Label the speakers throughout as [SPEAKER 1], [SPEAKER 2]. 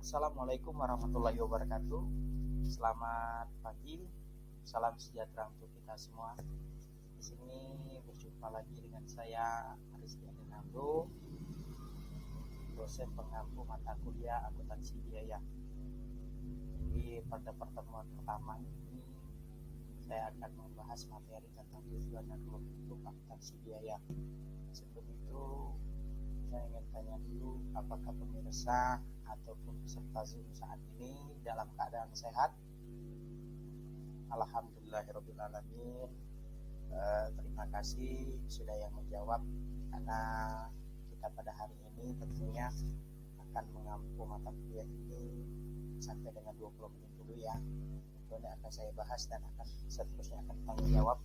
[SPEAKER 1] Assalamualaikum warahmatullahi wabarakatuh. Selamat pagi, salam sejahtera untuk kita semua. Di sini berjumpa lagi dengan saya Rizky Adinando, dosen pengampu mata kuliah akuntansi biaya. Jadi pada pertemuan pertama ini saya akan membahas materi tentang tujuan dan bentuk akuntansi biaya. Sebelum itu saya ingin tanya dulu, apakah pemirsa ataupun peserta Zoom saat ini dalam keadaan sehat? Alhamdulillahirrabbilalamin. Terima kasih sudah yang menjawab, karena kita pada hari ini tentunya akan mengampu mata kuliah ini sampai dengan 20 menit dulu ya. Ini akan saya bahas dan akan seterusnya akan tanggung jawab.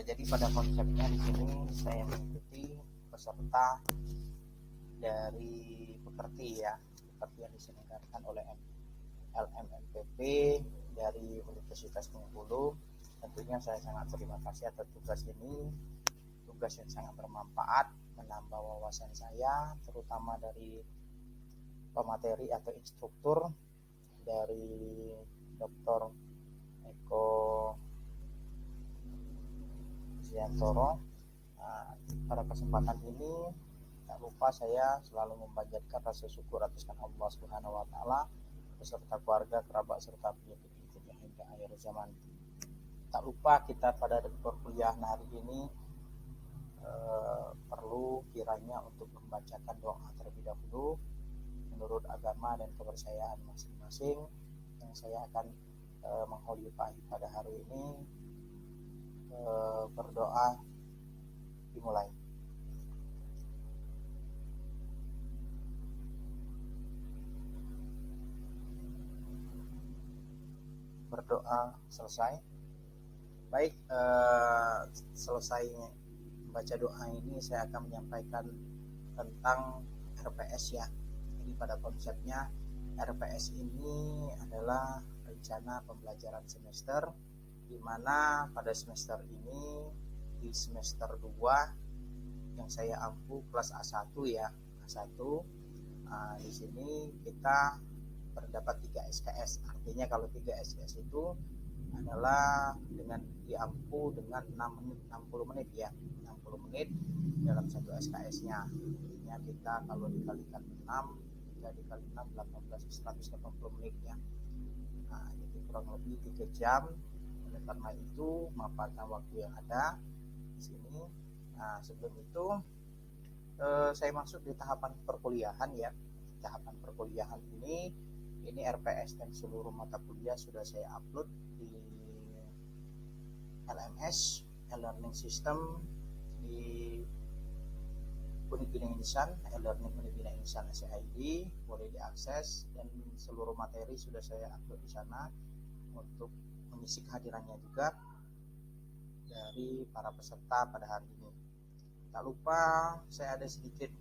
[SPEAKER 1] Jadi pada konsepnya di sini saya mengikuti peserta dari Pekerti ya, Pekerti yang diselenggarakan oleh LMMPP dari Universitas Bengkulu. Tentunya saya sangat terima kasih atas tugas ini, tugas yang sangat bermanfaat, menambah wawasan saya, terutama dari pemateri atau instruktur dari Dr. Eko Ziantoro. Pada kesempatan ini tak lupa saya selalu memanjatkan rasa syukur atas Allah Subhanahu wa taala beserta keluarga, kerabat serta penyakit yang hingga akhir zaman. Tak lupa kita pada perkuliahan hari ini perlu kiranya untuk membacakan doa terlebih dahulu menurut agama dan kepercayaan masing-masing yang saya akan mengkholifahi pada hari ini. Berdoa dimulai. Berdoa selesai. Baik, selesai membaca doa ini saya akan menyampaikan tentang RPS ya. Jadi pada konsepnya RPS ini adalah rencana pembelajaran semester, di mana pada semester ini di semester 2 yang saya ampu kelas A1 ya, A1. Di sini kita terdapat 3 SKS. Artinya kalau 3 SKS itu adalah dengan diampu dengan 60 menit ya, 60 menit dalam satu SKS-nya. Artinya kita kalau dikalikan 6, 3 dikali 6 18 180 menit ya. Jadi kurang lebih 3 jam. Oleh karena itu memanfaatkan waktu yang ada di sini. Sebelum itu saya masuk di tahapan perkuliahan ya. Tahapan perkuliahan ini RPS dan seluruh mata kuliah sudah saya upload di LMS, e-learning system di Unit Bina Insan, e-learning Unit Bina Insan SID, boleh diakses dan seluruh materi sudah saya upload di sana untuk mengisi kehadirannya juga dari para peserta pada hari ini. Tak lupa saya ada sedikit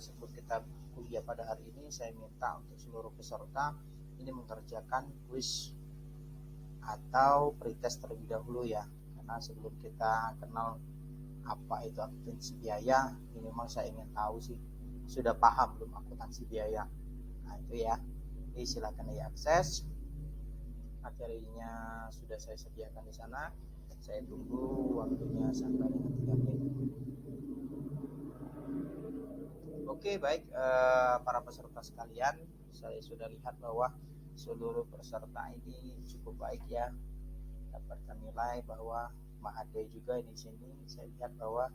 [SPEAKER 1] sebelum kita kuliah pada hari ini, saya minta untuk seluruh peserta ini mengerjakan kuis atau pretest terlebih dahulu ya, karena sebelum kita kenal apa itu akuntansi biaya, minimal saya ingin tahu sih sudah paham belum akuntansi biaya. Itu ya. Jadi silakan diakses, materinya sudah saya sediakan di sana. Saya tunggu waktunya sampai dengan 3 menit. Oke, baik para peserta sekalian, saya sudah lihat bahwa seluruh peserta ini cukup baik ya, dapatkan nilai bahwa Mak Ade juga di sini saya lihat bahwa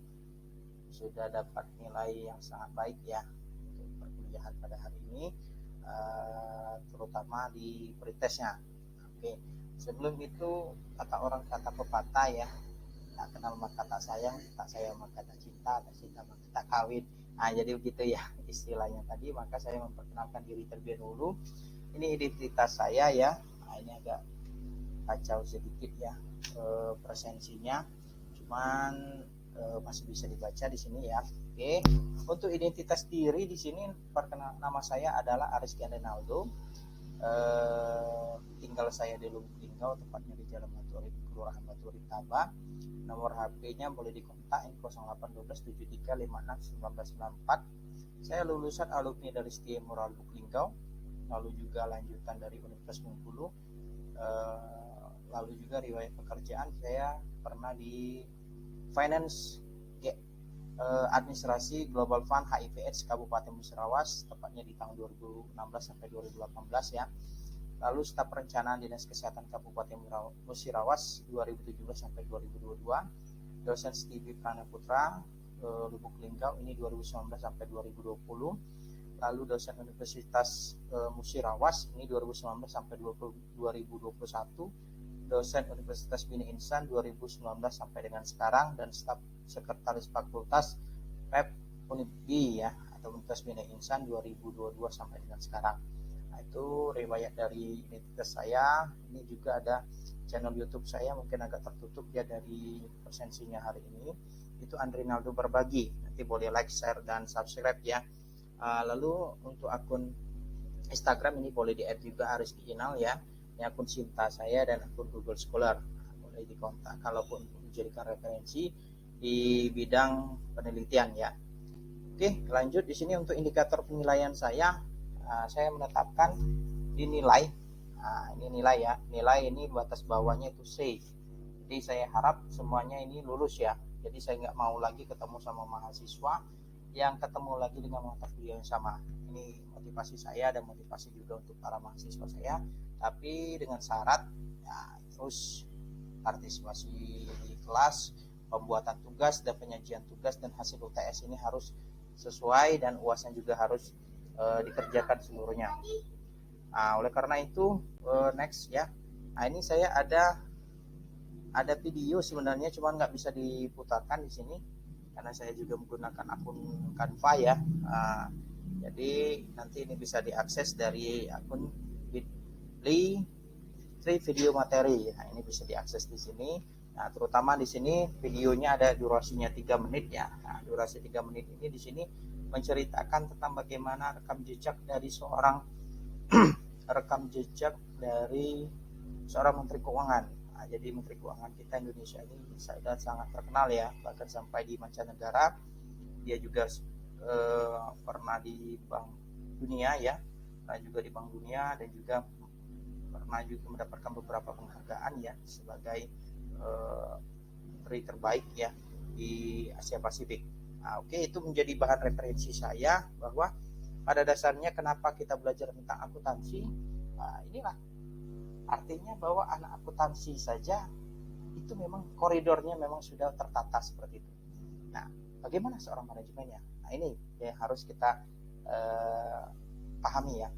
[SPEAKER 1] sudah dapat nilai yang sangat baik ya untuk perkuliahan pada hari ini, terutama di pretestnya. Oke, sebelum itu kata pepatah ya, tak kenal maka tak sayang, tak sayang maka tak cinta, tak cinta maka tak kawin. Jadi begitu ya istilahnya tadi. Maka saya memperkenalkan diri terlebih dahulu. Ini identitas saya ya. Ini agak kacau sedikit ya presensinya, cuman masih bisa dibaca di sini ya. Oke, untuk identitas diri di sini perkenal, nama saya adalah Rizky Adinando. Tinggal saya di Lubuk Linggau, tepatnya di Jalan Baturit, Kelurahan Baturit Taba. Nomor HP-nya boleh dikontak 0812 73 56 1994. Saya lulusan alumni dari STIA Moral Lubuk Linggau. lalu juga lanjutan dari Universitas Bengkulu, lalu juga riwayat pekerjaan saya pernah di finance administrasi Global Fund HIV/AIDS Kabupaten Musirawas, tepatnya di tahun 2016 sampai 2018 ya. Lalu staf perencanaan Dinas Kesehatan Kabupaten Musirawas 2017 sampai 2022, dosen studi Pranaputra Lubuk Linggau ini 2019 sampai 2020, lalu dosen Universitas Musirawas ini 2019 sampai 2021, dosen Universitas Bina Insan 2019 sampai dengan sekarang, dan staf sekretaris fakultas PEP Unipbi ya, atau Universitas Bina Insan 2022 sampai dengan sekarang. Nah, itu riwayat dari identitas saya. Ini juga ada channel YouTube saya, mungkin agak tertutup ya dari presensinya hari ini. Itu Andrinaldo Berbagi. Nanti boleh like, share, dan subscribe ya. Lalu untuk akun Instagram ini boleh di-add juga, Ariski Inal ya. Ini akun Cinta saya dan akun Google Scholar. Nah, boleh dikontak kalaupun dijadikan referensi di bidang penelitian ya. Oke, lanjut di sini untuk indikator penilaian saya menetapkan di nilai. Nah, ini nilai ya. Nilai ini batas bawahnya itu C. Jadi saya harap semuanya ini lulus ya. Jadi saya nggak mau lagi ketemu sama mahasiswa yang ketemu lagi dengan mata kuliah yang sama. Ini motivasi saya dan motivasi juga untuk para mahasiswa saya. Tapi dengan syarat ya, terus partisipasi di kelas, pembuatan tugas dan penyajian tugas dan hasil UTS ini harus sesuai, dan UASnya juga harus dikerjakan seluruhnya. Nah, oleh karena itu next ya. Nah, ini saya ada video sebenarnya, cuma nggak bisa diputarkan di sini karena saya juga menggunakan akun Canva ya. Jadi nanti ini bisa diakses dari akun Bitly Free Video Materi. Nah, ini bisa diakses di sini. Nah, terutama di sini videonya ada durasinya 3 menit ya. Nah, durasi 3 menit ini di sini menceritakan tentang bagaimana rekam jejak dari seorang Menteri Keuangan. Nah, jadi Menteri Keuangan kita Indonesia ini sudah sangat terkenal ya, bahkan sampai di mancanegara. Dia juga pernah di Bank Dunia ya, juga di Bank Dunia, dan juga pernah juga mendapatkan beberapa penghargaan ya sebagai menteri terbaik ya di Asia Pasifik. Nah, oke, itu menjadi bahan referensi saya bahwa pada dasarnya kenapa kita belajar tentang akuntansi. Nah, inilah artinya bahwa anak akuntansi saja itu memang koridornya memang sudah tertata seperti itu. Nah, bagaimana seorang manajemennya? Nah, ini yang harus kita pahami ya.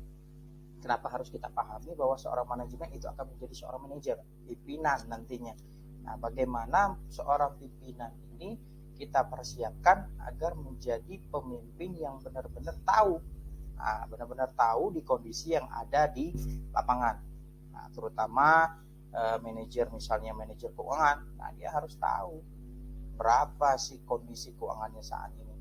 [SPEAKER 1] Kenapa harus kita pahami bahwa seorang manajemen itu akan menjadi seorang manajer, pimpinan nantinya. Nah, bagaimana seorang pimpinan ini kita persiapkan agar menjadi pemimpin yang benar-benar tahu, benar-benar tahu di kondisi yang ada di lapangan. Nah, terutama manajer, misalnya manajer keuangan, nah dia harus tahu berapa sih kondisi keuangannya saat ini.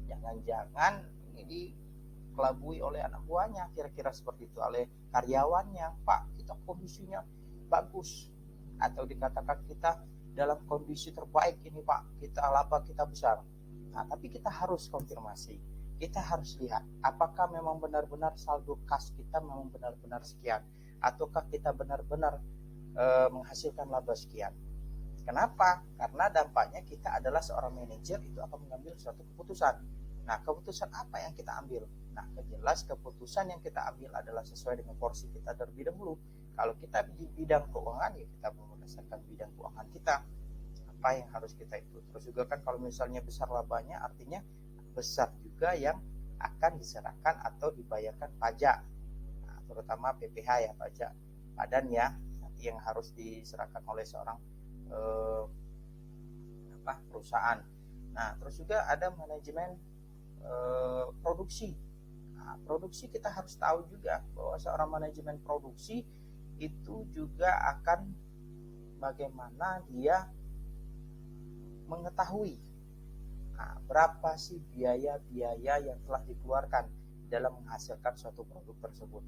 [SPEAKER 1] Jangan-jangan ini dikelabui oleh anak buahnya, kira-kira seperti itu, oleh karyawannya. Pak, kita kondisinya bagus, atau dikatakan kita dalam kondisi terbaik ini Pak, kita laba kita besar. Nah, tapi kita harus konfirmasi, kita harus lihat apakah memang benar-benar saldo kas kita memang benar-benar sekian, ataukah kita benar-benar menghasilkan laba sekian. Kenapa? Karena dampaknya kita adalah seorang manajer itu akan mengambil suatu keputusan. Nah, keputusan apa yang kita ambil? Nah, jelas keputusan yang kita ambil adalah sesuai dengan porsi kita terlebih dahulu. Kalau kita di bidang keuangan, ya kita berdasarkan bidang keuangan kita, apa yang harus kita ikut. Terus juga kan kalau misalnya besar labanya, artinya besar juga yang akan diserahkan atau dibayarkan pajak. Nah, terutama PPh ya, pajak badan ya, nanti yang harus diserahkan oleh seorang perusahaan. Nah, terus juga ada manajemen produksi. Nah, produksi kita harus tahu juga bahwa seorang manajemen produksi itu juga akan bagaimana dia mengetahui berapa sih biaya-biaya yang telah dikeluarkan dalam menghasilkan suatu produk tersebut.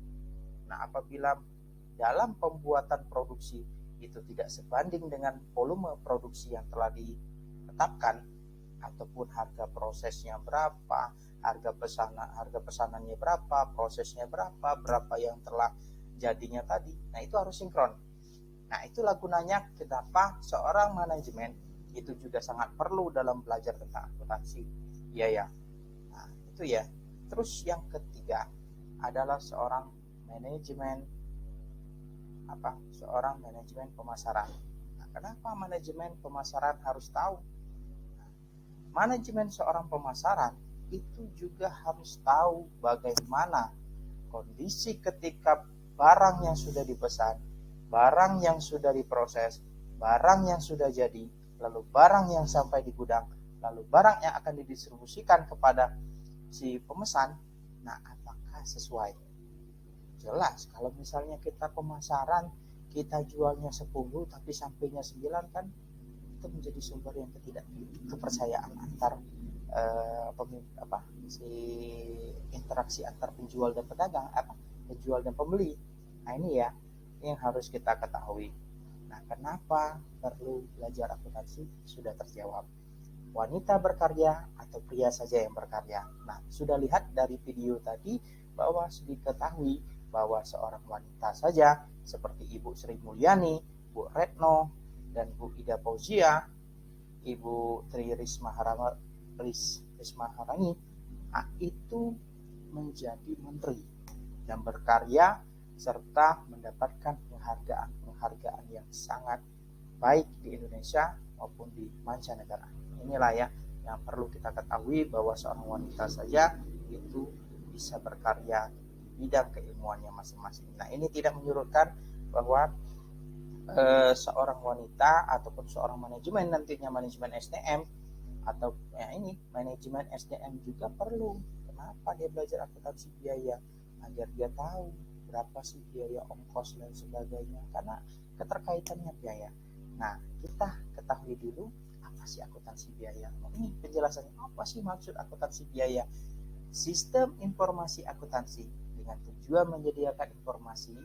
[SPEAKER 1] Nah, apabila dalam pembuatan produksi itu tidak sebanding dengan volume produksi yang telah ditetapkan, ataupun harga prosesnya berapa, harga pesanannya berapa, prosesnya berapa yang telah jadinya tadi. Nah, itu harus sinkron. Nah, itulah gunanya kenapa seorang manajemen itu juga sangat perlu dalam belajar tentang akuntansi biaya. Nah, itu ya. Terus yang ketiga adalah seorang manajemen pemasaran. Nah, kenapa manajemen pemasaran harus tahu? Nah, manajemen seorang pemasaran itu juga harus tahu bagaimana kondisi ketika barang yang sudah dipesan, barang yang sudah diproses, barang yang sudah jadi, lalu barang yang sampai di gudang, lalu barang yang akan didistribusikan kepada si pemesan. Nah, apakah sesuai? Jelas kalau misalnya kita pemasaran, kita jualnya 10 tapi sampainya 9, kan itu menjadi sumber yang kepercayaan antar interaksi antar penjual dan pedagang, penjual dan pembeli. Nah, ini ya yang harus kita ketahui. Nah, kenapa perlu belajar akuntansi? Sudah terjawab. Wanita berkarya atau pria saja yang berkarya. Nah, sudah lihat dari video tadi bahwa diketahui bahwa seorang wanita saja seperti Ibu Sri Mulyani, Bu Retno, dan Bu Ida Fauzia, Ibu Tri Risma Harini, itu menjadi menteri dan berkarya serta mendapatkan penghargaan yang sangat baik di Indonesia maupun di mancanegara. Inilah ya yang perlu kita ketahui, bahwa seorang wanita saja itu bisa berkarya di bidang keilmuannya masing-masing. Nah, ini tidak menyurutkan bahwa seorang wanita ataupun seorang manajemen, nantinya manajemen SDM atau manajemen SDM juga perlu. Kenapa dia belajar akuntansi biaya? Agar dia tahu berapa sih biaya ongkos dan sebagainya, karena keterkaitannya biaya. Nah, kita ketahui dulu apa sih akuntansi biaya. Ini penjelasannya, apa sih maksud akuntansi biaya? Sistem informasi akuntansi dengan tujuan menyediakan informasi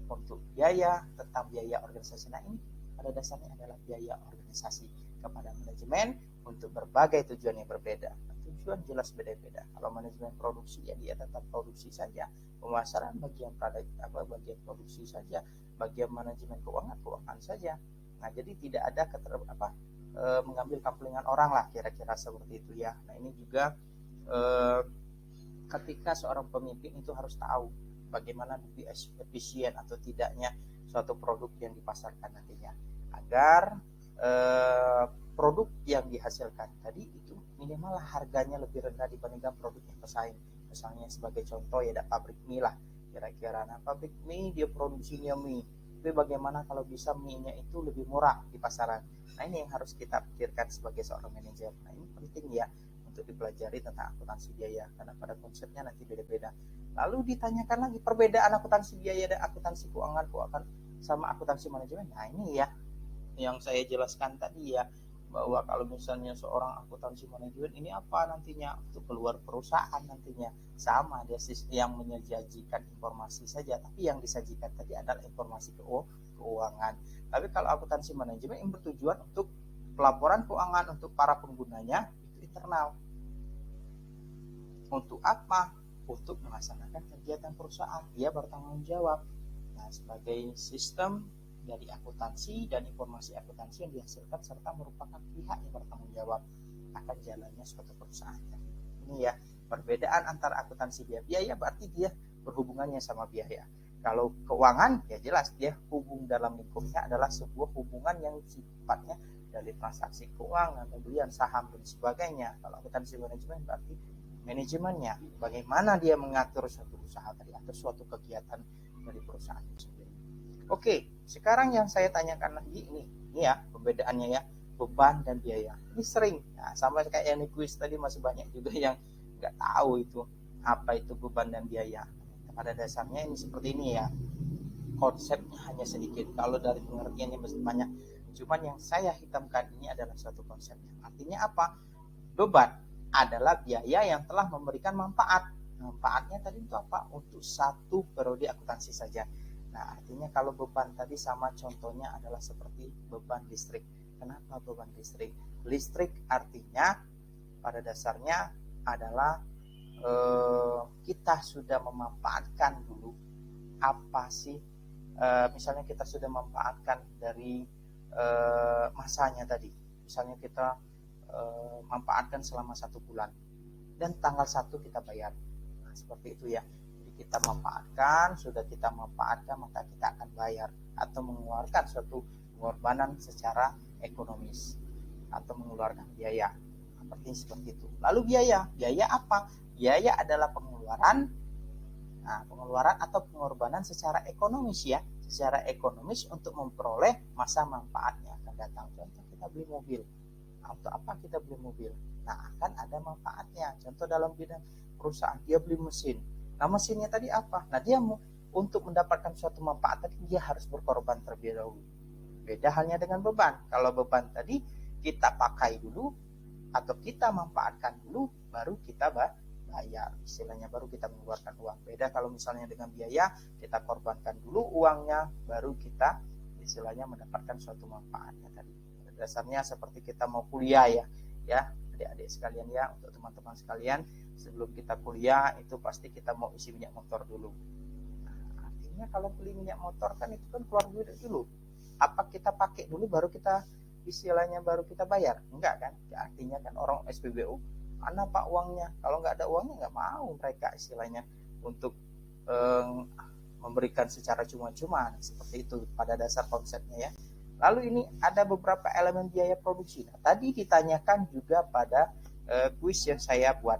[SPEAKER 1] untuk biaya tentang biaya organisasi. Nah, ini pada dasarnya adalah biaya organisasi kepada manajemen untuk berbagai tujuan yang berbeda. Tujuan jelas beda-beda. Kalau manajemen produksi, ya dia tetap produksi saja. Pemasaran bagian produksi saja. Bagian manajemen keuangan saja. Nah, jadi tidak ada mengambil kampungan orang lah, kira-kira seperti itu ya. Nah, ini juga ketika seorang pemimpin itu harus tahu bagaimana lebih efisien atau tidaknya suatu produk yang dipasarkan nantinya, agar produk yang dihasilkan tadi itu minimal harganya lebih rendah dibandingkan produk yang pesaing. Misalnya sebagai contoh ya, ada pabrik mie lah kira-kira. Nah, pabrik mie dia produksinya mie, tapi bagaimana kalau bisa mie-nya itu lebih murah di pasaran. Nah, ini yang harus kita pikirkan sebagai seorang manajer. Nah, ini penting ya untuk dipelajari tentang akuntansi biaya, karena pada konsepnya nanti beda-beda. Lalu ditanyakan lagi perbedaan akuntansi biaya dan akuntansi keuangan sama akuntansi manajemen. Nah, ini ya yang saya jelaskan tadi ya, bahwa kalau misalnya seorang akuntansi manajemen ini apa nantinya untuk keluar perusahaan, nantinya sama dia yang menyajikan informasi saja, tapi yang disajikan tadi adalah informasi keuangan. Tapi kalau akuntansi manajemen yang bertujuan untuk pelaporan keuangan untuk para penggunanya itu internal. Untuk apa? Untuk melaksanakan kegiatan perusahaan, dia bertanggung jawab. Nah, sebagai sistem dari akuntansi dan informasi akuntansi yang dihasilkan serta merupakan pihak yang bertanggung jawab akan jalannya suatu perusahaan. Ini ya perbedaan antara akuntansi biaya berarti dia berhubungannya sama biaya. Kalau keuangan ya jelas dia dalam lingkupnya adalah sebuah hubungan yang sifatnya dari transaksi keuangan, pembelian saham dan sebagainya. Kalau akuntansi manajemen berarti manajemennya, bagaimana dia mengatur suatu usaha tadi atau suatu kegiatan dari perusahaan itu sendiri. Oke, sekarang yang saya tanyakan lagi ini ya perbedaannya ya, beban dan biaya. Ini sering, nah, sama kayak yang di kuis tadi masih banyak juga yang nggak tahu itu apa itu beban dan biaya. Pada dasarnya ini seperti ini ya, konsepnya hanya sedikit. Kalau dari pengertiannya masih banyak. Cuman yang saya hitamkan ini adalah suatu konsepnya. Artinya apa? Beban adalah biaya yang telah memberikan manfaat. Manfaatnya tadi itu apa? Untuk satu periode akuntansi saja. Nah, artinya kalau beban tadi sama contohnya adalah seperti beban listrik. Kenapa beban listrik? Listrik artinya pada dasarnya adalah kita sudah memanfaatkan dulu apa sih, misalnya kita sudah memanfaatkan dari masanya tadi, misalnya kita manfaatkan selama 1 bulan dan tanggal 1 kita bayar. Nah, seperti itu ya. Jadi kita manfaatkan, sudah kita manfaatkan maka kita akan bayar atau mengeluarkan suatu pengorbanan secara ekonomis atau mengeluarkan biaya. Seperti itu. Lalu biaya apa? Biaya adalah pengeluaran, pengeluaran atau pengorbanan secara ekonomis ya, secara ekonomis untuk memperoleh masa manfaatnya akan datang. Contoh kita beli mobil, untuk apa kita beli mobil? Nah, akan ada manfaatnya. Contoh dalam bidang perusahaan, dia beli mesin. Nah, mesinnya tadi apa? Nah, dia untuk mendapatkan suatu manfaat tadi dia harus berkorban terlebih dahulu. Beda halnya dengan beban. Kalau beban tadi kita pakai dulu atau kita manfaatkan dulu baru kita bayar, istilahnya baru kita mengeluarkan uang. Beda kalau misalnya dengan biaya, kita korbankan dulu uangnya baru kita istilahnya mendapatkan suatu manfaatnya tadi. Dasarnya seperti kita mau kuliah ya adik-adik sekalian ya, untuk teman-teman sekalian, sebelum kita kuliah itu pasti kita mau isi minyak motor dulu. Nah, artinya kalau beli minyak motor kan itu kan keluar duit dulu. Apa kita pakai dulu baru kita istilahnya baru kita bayar? Enggak kan? Artinya kan orang SPBU, mana pak uangnya? Kalau nggak ada uangnya nggak mau mereka istilahnya untuk memberikan secara cuma-cuma. Seperti itu pada dasar konsepnya ya. Lalu ini ada beberapa elemen biaya produksi. Nah, tadi ditanyakan juga pada kuis yang saya buat.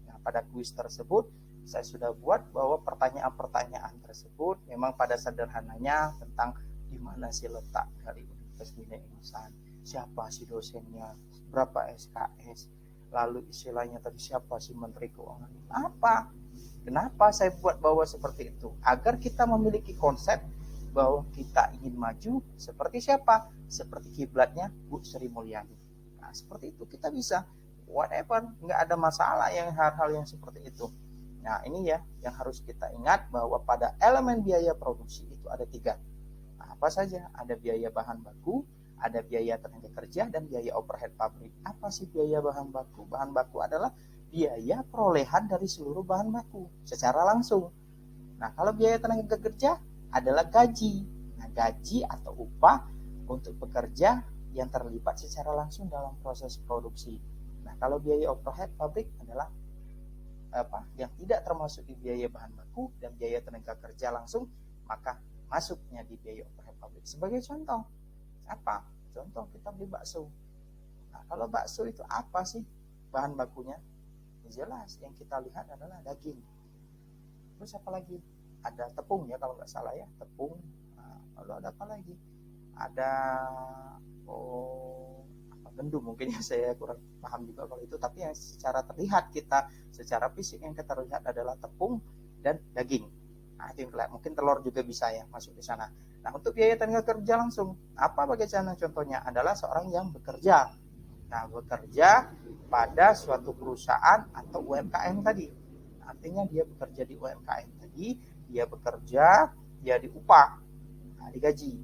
[SPEAKER 1] Nah, pada kuis tersebut saya sudah buat bahwa pertanyaan-pertanyaan tersebut memang pada sederhananya tentang di mana sih letak dari Universitas Bina Insan, siapa sih dosennya, berapa SKS, lalu istilahnya tadi siapa sih Menteri Keuangan. Kenapa saya buat bahwa seperti itu? Agar kita memiliki konsep bahwa kita ingin maju seperti siapa? Seperti kiblatnya Bu Sri Mulyani. Nah, seperti itu kita bisa whatever, nggak ada masalah yang hal-hal yang seperti itu. Nah, ini ya yang harus kita ingat bahwa pada elemen biaya produksi itu ada 3. Nah, apa saja? Ada biaya bahan baku, ada biaya tenaga kerja, dan biaya overhead pabrik. Apa sih biaya bahan baku? Bahan baku adalah biaya perolehan dari seluruh bahan baku secara langsung. Nah, kalau biaya tenaga kerja adalah gaji. Nah, gaji atau upah untuk pekerja yang terlibat secara langsung dalam proses produksi. Nah, kalau biaya overhead pabrik adalah yang tidak termasuk di biaya bahan baku dan biaya tenaga kerja langsung, maka masuknya di biaya overhead pabrik. Sebagai contoh, apa? Contoh kita beli bakso. Nah, kalau bakso itu apa sih bahan bakunya? Jelas yang kita lihat adalah daging. Terus apa lagi? Ada tepung ya kalau nggak salah ya, tepung. Nah, lalu ada apa lagi? Ada gandum mungkin ya, saya kurang paham juga kalau itu, tapi yang secara terlihat kita secara fisik yang kita lihat adalah tepung dan daging. Nah, itu mungkin telur juga bisa ya masuk di sana. Nah, untuk biaya tenaga kerja langsung, apa bagaimana contohnya? Adalah seorang yang bekerja. Nah, bekerja pada suatu perusahaan atau UMKM tadi. Artinya dia bekerja di UMKM tadi, dia bekerja, dia diupah, nah, digaji.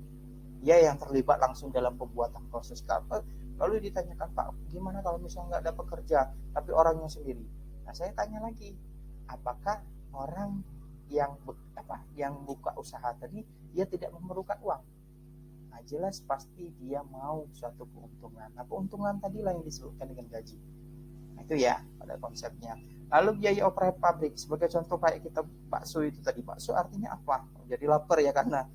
[SPEAKER 1] Dia yang terlibat langsung dalam pembuatan proses kapal. Lalu ditanyakan, Pak, gimana kalau misalnya nggak ada pekerja, tapi orangnya sendiri? Nah, saya tanya lagi, apakah orang yang buka usaha tadi dia tidak memerlukan uang? Nah, jelas pasti dia mau suatu keuntungan. Nah, keuntungan tadilah yang disebutkan dengan gaji. Nah, itu ya pada konsepnya. Lalu biaya operasi pabrik, sebagai contoh kayak kita bakso itu tadi. Bakso artinya apa? Jadi lapar ya karena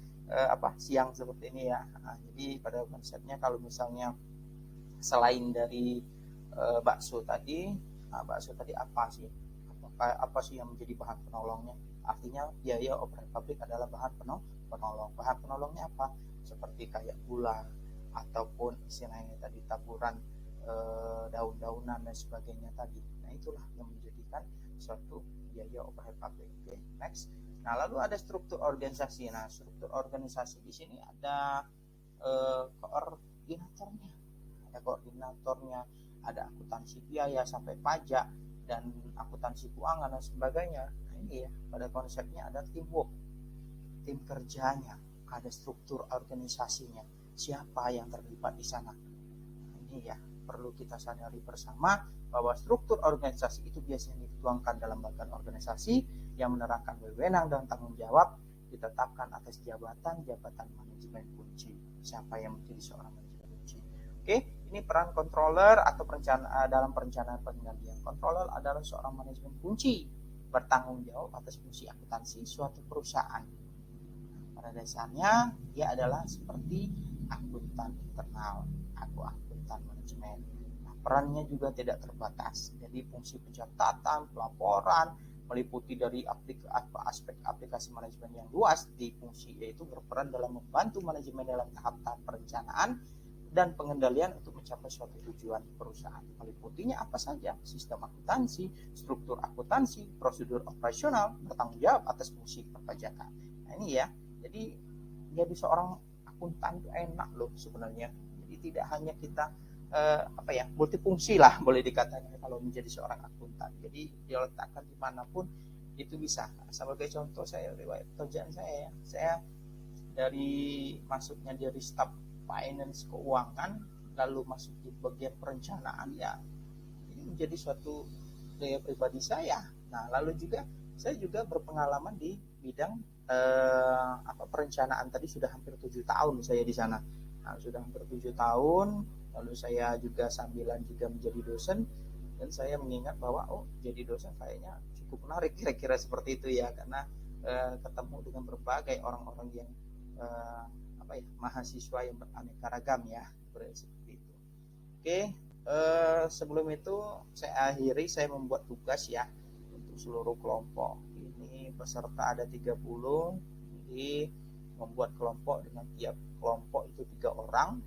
[SPEAKER 1] siang seperti ini ya. Nah, jadi pada konsepnya kalau misalnya selain dari bakso tadi, bakso tadi apa sih? Apa sih yang menjadi bahan penolongnya? Artinya biaya operasi pabrik adalah bahan penolong. Bahan penolongnya apa? Seperti kayak gula ataupun istilahnya tadi taburan daun-daunan dan sebagainya tadi. Nah, itulah yang menjadikan suatu biaya operasi pabrik. Oke, next. Nah, lalu ada struktur organisasi. Nah, struktur organisasi di sini ada koordinatornya, ada akuntansi biaya sampai pajak dan akuntansi keuangan dan sebagainya. Nah, ini ya pada konsepnya ada teamwork, tim kerjanya, ada struktur organisasinya, siapa yang terlibat di sana. Ini ya perlu kita sadari bersama bahwa struktur organisasi itu biasanya dituangkan dalam badan organisasi yang menerangkan wewenang dan tanggung jawab ditetapkan atas jabatan manajemen kunci. Siapa yang menjadi seorang manajemen kunci? Oke, ini peran controller atau dalam perencanaan pengendalian. Controller adalah seorang manajemen kunci bertanggung jawab atas fungsi akuntansi suatu perusahaan. Pada dasarnya dia adalah seperti akuntan internal atau akuntan manajemen. Nah, perannya juga tidak terbatas. Jadi fungsi pencatatan, pelaporan, meliputi dari aspek aplikasi manajemen yang luas di fungsi, yaitu berperan dalam membantu manajemen dalam tahap-tahap perencanaan dan pengendalian untuk mencapai suatu tujuan perusahaan. Meliputinya apa saja? Sistem akuntansi, struktur akuntansi, prosedur operasional, bertanggung jawab atas fungsi perpajakan. Nah ini ya, jadi seorang akuntan itu enak loh sebenarnya. Jadi tidak hanya kita multifungsi lah boleh dikatakan kalau menjadi seorang akuntan. Jadi diletakkan dimanapun itu bisa. Sebagai contoh saya riwayat pekerjaan saya dari masuknya dari staf finance keuangan lalu masuk di bagian perencanaan ya, ini menjadi suatu gaya pribadi saya. Nah lalu juga saya juga berpengalaman di bidang perencanaan tadi sudah hampir 7 tahun saya di sana. Nah, sudah hampir 7 tahun, lalu saya juga sambilan juga menjadi dosen, dan saya mengingat bahwa jadi dosen kayaknya cukup menarik kira-kira seperti itu ya, karena ketemu dengan berbagai orang-orang yang mahasiswa yang beraneka ragam ya, seperti itu. Oke, sebelum itu saya membuat tugas ya untuk seluruh kelompok. Ini peserta ada 30, jadi membuat kelompok dengan tiap kelompok itu 3 orang.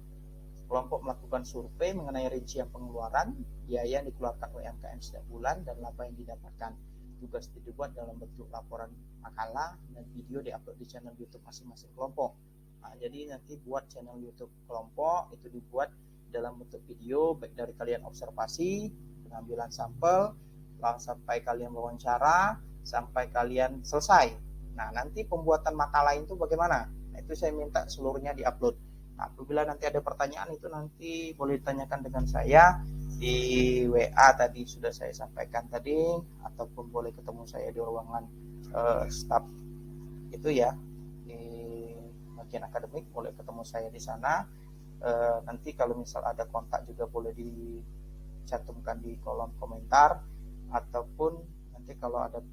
[SPEAKER 1] Kelompok melakukan survei mengenai rincian pengeluaran, biaya yang dikeluarkan UMKM setiap bulan, dan laba yang didapatkan. Tugas itu dibuat dalam bentuk laporan makalah dan video diupload di channel YouTube masing-masing kelompok. Nah, jadi nanti buat channel YouTube kelompok itu dibuat dalam bentuk video, baik dari kalian observasi, pengambilan sampel, sampai kalian wawancara, sampai kalian selesai. Nah, nanti pembuatan makalah itu bagaimana? Nah, itu saya minta seluruhnya diupload. Nah, apabila nanti ada pertanyaan itu nanti boleh ditanyakan dengan saya di WA tadi sudah saya sampaikan tadi, ataupun boleh ketemu saya di ruangan staff itu ya, di bagian akademik, boleh ketemu saya di sana. Nanti kalau misal ada kontak juga boleh dicantumkan di kolom komentar, ataupun nanti kalau ada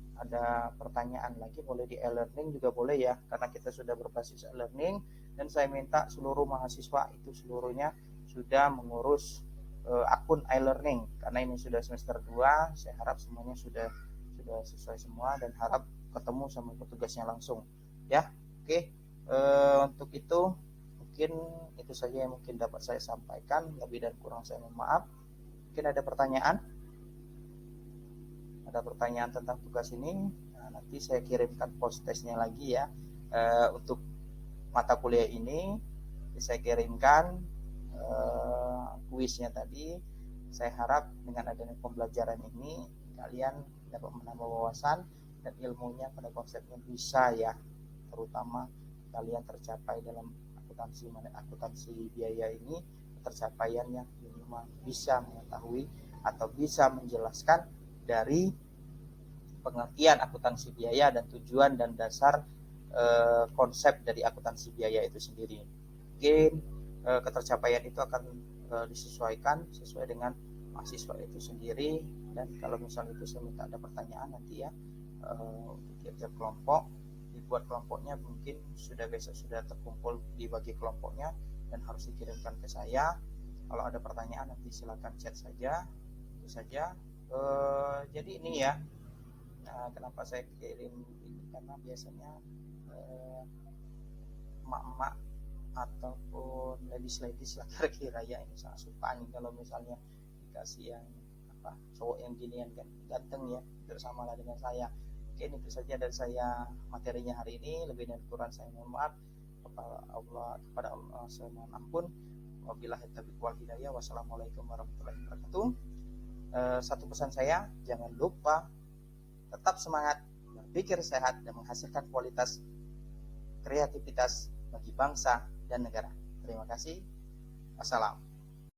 [SPEAKER 1] pertanyaan lagi boleh di e-learning juga boleh ya, karena kita sudah berbasis e-learning, dan saya minta seluruh mahasiswa itu seluruhnya sudah mengurus akun e-learning, karena ini sudah semester 2. Saya harap semuanya sudah sesuai semua, dan harap ketemu sama petugasnya langsung ya. Oke, untuk itu mungkin itu saja yang mungkin dapat saya sampaikan, lebih dan kurang saya mohon maaf. Mungkin ada pertanyaan tentang tugas ini. Nah, nanti saya kirimkan post testnya lagi ya. Untuk mata kuliah ini saya kirimkan kuisnya tadi. Saya harap dengan adanya pembelajaran ini kalian dapat menambah wawasan dan ilmunya pada konsepnya bisa ya, terutama kalian tercapai dalam akuntansi biaya ini, tercapaiannya minimal bisa mengetahui atau bisa menjelaskan dari pengertian akuntansi biaya dan tujuan dan dasar konsep dari akuntansi biaya itu sendiri. Mungkin ketercapaian itu akan disesuaikan sesuai dengan mahasiswa itu sendiri, dan kalau misalnya itu saya minta ada pertanyaan nanti ya, untuk tiap-tiap kelompok dibuat kelompoknya, mungkin besok sudah terkumpul di bagi kelompoknya dan harus dikirimkan ke saya. Kalau ada pertanyaan nanti silakan chat saja. Itu saja. Jadi ini ya, kenapa saya kirim ini, karena biasanya emak-emak ataupun ladies lah kira-kira ya, ini sangat suka nih kalau misalnya dikasih yang cowok yang ginian kan, ganteng ya, bersamalah dengan saya. Oke, itu saja dari saya materinya hari ini. Lebih dan kurang saya mohon maaf. Kepada Allah saya mohon ampun. Wabillahi taufiq wal hidayah. Wassalamualaikum warahmatullahi wabarakatuh. Satu pesan saya, jangan lupa tetap semangat, berpikir sehat, dan menghasilkan kualitas kreativitas bagi bangsa dan negara. Terima kasih. Wassalam.